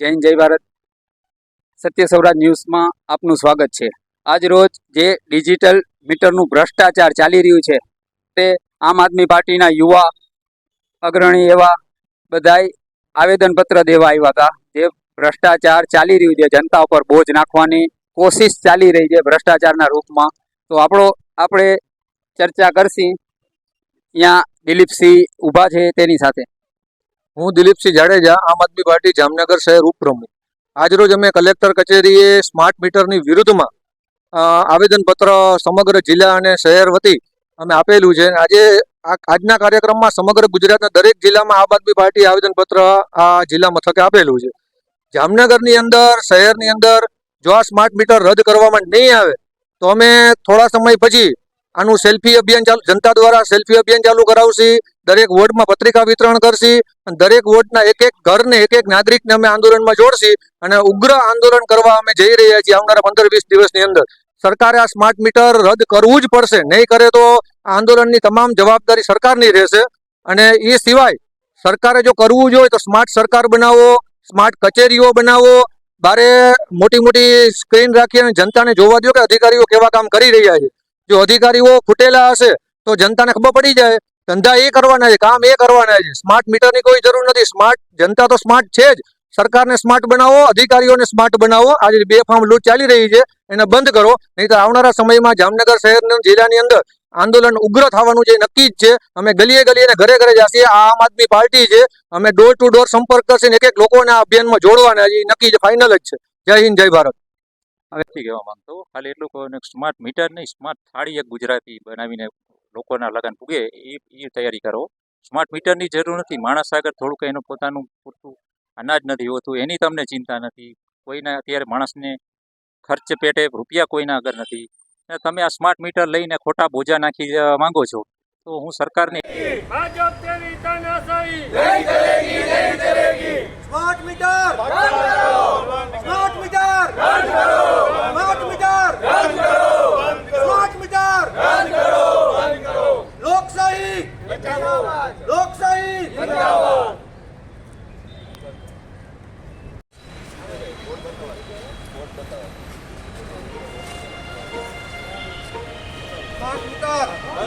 જય હિન્દ જય ભારત. સત્ય સ્વરાજ ન્યૂઝમાં આપનું સ્વાગત છે. આજ રોજ જે ડિજિટલ મીટરનું ભ્રષ્ટાચાર ચાલી રહ્યું છે તે આમ આદમી પાર્ટીના યુવા અગ્રણી એવા બધાય આવેદનપત્ર દેવા આવ્યા હતા. જે ભ્રષ્ટાચાર ચાલી રહ્યું છે, જનતા ઉપર બોજ નાખવાની કોશિશ ચાલી રહી છે ભ્રષ્ટાચારના રૂપમાં. તો આપણે ચર્ચા કરશી. અહીંયા દિલીપસિંહ ઊભા છે તેની સાથે. હું દિલીપસિંહ જાડેજા, આમ આદમી પાર્ટી જામનગર શહેર ઉપપ્રમુખ. આજરોજ અમે કલેક્ટર કચેરીએ સ્માર્ટ મીટરની વિરુદ્ધમાં આવેદનપત્ર સમગ્ર જિલ્લા અને શહેર વતી અમે આપેલું છે. આજના કાર્યક્રમમાં સમગ્ર ગુજરાતના દરેક જિલ્લામાં આમ આદમી પાર્ટી આવેદનપત્ર આ જિલ્લા મથકે આપેલું છે. જામનગરની અંદર, શહેરની અંદર જો આ સ્માર્ટ મીટર રદ કરવામાં નહીં આવે તો અમે થોડા સમય પછી આનું સેલ્ફી અભિયાન જનતા દ્વારા સેલ્ફી અભિયાન ચાલુ કરાવશી. દરેક વોર્ડમાં પત્રિકા વિતરણ કરશી અને દરેક વોર્ડના એક એક ઘરને, એક એક નાગરિકને અમે આંદોલનમાં જોડશી અને ઉગ્ર આંદોલન કરવા અમે જઈ રહ્યા છીએ આવનારા 15-20 દિવસની અંદર. સરકારે આ સ્માર્ટ મીટર રદ કરવું જ પડશે. નહીં કરે તો આંદોલનની તમામ જવાબદારી સરકારની રહેશે. અને એ સિવાય સરકારે જો કરવું જ હોય તો સ્માર્ટ સરકાર બનાવો, સ્માર્ટ કચેરીઓ બનાવો, બારે મોટી મોટી સ્ક્રીન રાખી અને જનતાને જોવા દો કે અધિકારીઓ કેવા કામ કરી રહ્યા છે. જો અધિકારીઓ ખૂટેલા હશે તો જનતાને ખબર પડી જાય. ધંધા એ કરવાના છે, કામ એ કરવાના છે. સ્માર્ટ મીટરની કોઈ જરૂર નથી. સ્માર્ટ જનતા તો સ્માર્ટ છે જ. સરકારને સ્માર્ટ બનાવો, અધિકારીઓને સ્માર્ટ બનાવો. આજે બેફામ લૂંટ ચાલી રહી છે એને બંધ કરો, નહીં તો આવનારા સમયમાં જામનગર શહેરના જિલ્લાની અંદર આંદોલન ઉગ્ર થવાનું છે, નક્કી જ છે. અમે ગલીએ ગલીએ અને ઘરે ઘરે જઈએ. આ આમ આદમી પાર્ટી છે. અમે ડોર ટુ ડોર સંપર્ક કરશે, એક એક લોકોને આ અભિયાનમાં જોડવાના છે. નક્કી છે, ફાઇનલ જ છે. જય હિન્દ જય ભારત. હવે નથી કહેવા માંગતો, ખાલી એટલું કહું, સ્માર્ટ મીટર નહીં, સ્માર્ટ થાળી એક ગુજરાતી બનાવીને લોકોના લગન પૂગે એ તૈયારી કરો. સ્માર્ટ મીટરની જરૂર નથી. માણસ આગળ થોડુંક એનું પોતાનું પૂરતું અનાજ નથી હોતું એની તમને ચિંતા નથી. કોઈના અત્યારે માણસને ખર્ચ પેટે રૂપિયા કોઈના આગળ નથી. તમે આ સ્માર્ટ મીટર લઈને ખોટા બોજા નાખી માંગો છો તો હું સરકારને smart meter smart meter smart meter smart meter લોકશાહી લોકશાહી સ્માર્ટ મીટર